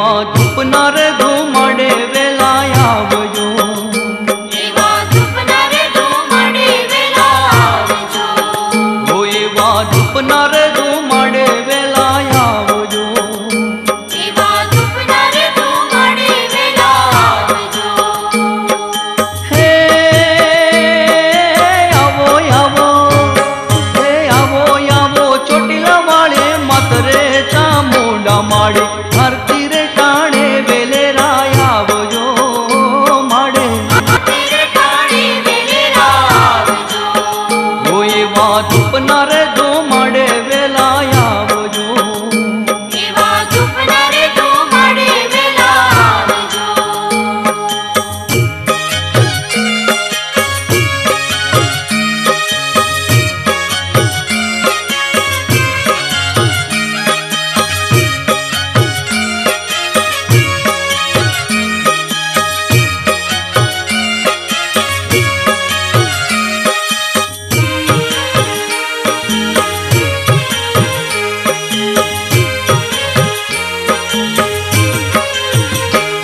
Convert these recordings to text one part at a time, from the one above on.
એવા ધૂપનાર ધૂમડે વેલા આવજો, એવા ધૂપનાર ધૂમડે વેલા આવજો, હો એવા ધૂપનાર ધૂમડે વેલા આવજો, એવા ધૂપનાર ધૂમડે વેલા આવજો. હે આવો આવો, હે આવો આવો ચોટીલા વાળે માતરે ચામુંડા માડી ધરતી રે ટાણે વેલે રાય આવજો માડે, તેરે ટાણે વેલેરા આવજો, હો એવા ધૂપનાર ધૂમડે વેલા આવજો, એવા ધૂપનાર ધૂમડે વેલા આવજો.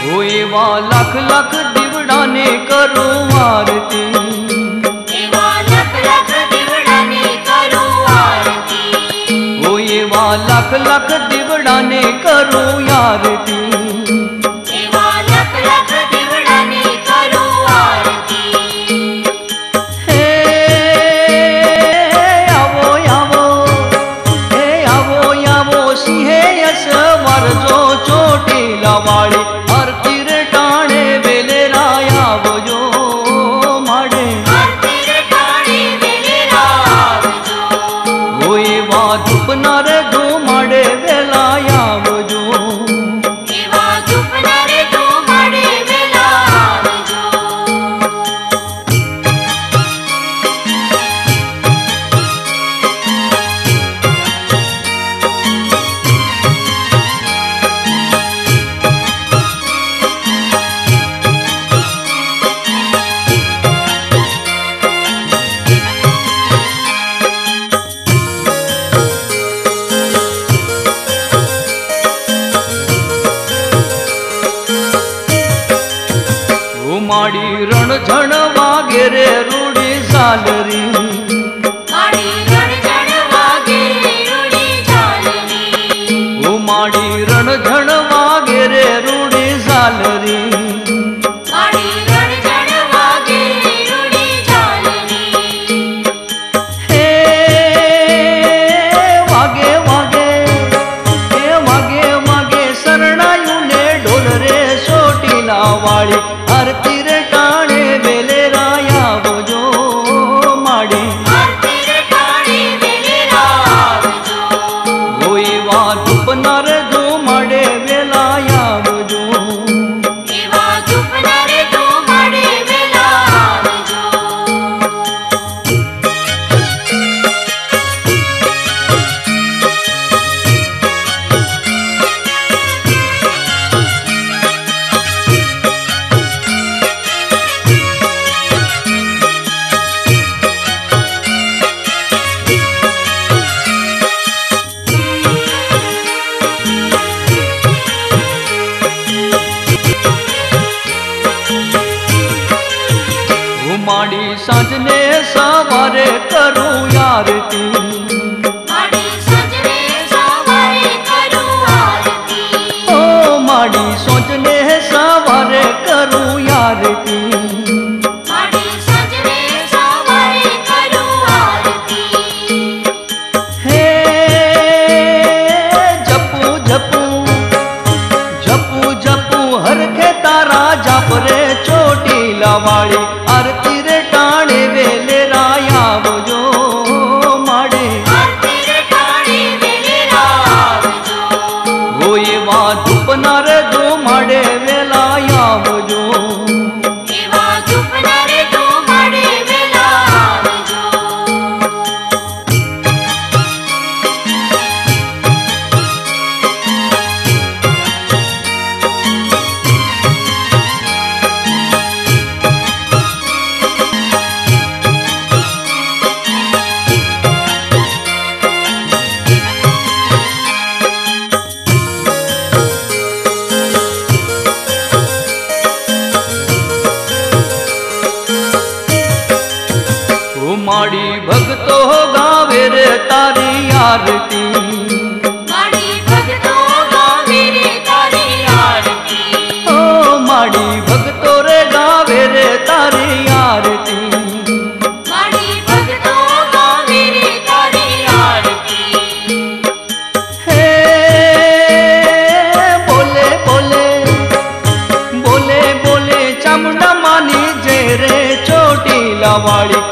હો એવા લાખ લાખ દીવડાને કરું આરતી, એવા લખ લખ દીવડાને કરું આરતી, હો એવા લાખ લાખ દીવડાને કરું આરતી, એવા લખ લખ દીવડાને કરું આરતી. હે આવો આવો, હે આવો આવો સિંહે યસ વરજો ચોટીલા વાળી આરતી રે ટાણે વેલે રાય આવજો માડે, તેરે ટાણે વેલેરા આવજો, હો એવા ધૂપનાર ધૂમડે વેલા આવજો, એવા ધૂપનાર ધૂમડે વેલા આવજો. હો માડી રણઝણ વાગે રે રૂડી ઝાલરી, માડી રણઝણ વાગે રૂડી ઝાલરી, હો માડી રણઝણ વાગે રે રૂડી ઝાલરી, માડી રણઝણ વાગે રૂડી ઝાલરી. હે વાગે વાગે, હે વાગે વાગે શરણાયું ને ઢોલ રે ચોટીલા વાળી આરતી રે ટાણે વેલે રાય આવજો માડી, તેરે ટાણે વેલેરા આવજો, હો એવા ધૂપનાર ધૂમડે વેલા આવજો, એવા ધૂપનાર ધૂમડે વેલા આવજો. હો માડી સાંજને સવારે કરું આરતી, માડી સાંજને સવારે કરું આરતી, ઓ માડી સાંજને સવારે કરું આરતી, માડી સાંજને સવારે કરું આરતી. હે જપુ જપુ, જપુ જપુ હરખે તારા જાપરે ચોટીલા વાળી આરતી રે ટાણે વેલે રાય આવજો માડે, તેરે ટાણે વેલેરા આવજો, હો એવા ધૂપનાર ધૂમડે વેલા આવજો, એવા ધૂપનાર ધૂમડે વેલા આવજો. आरती। माड़ी भगतो गावे रे तारी आरती। ओ माड़ी भगतो रे गावे रे तारी आरती। माड़ी भगतो गावे रे तारी आरती। हे बोले बोले बोले बोले चामुंडा मानी जय रे चोटीला वाली।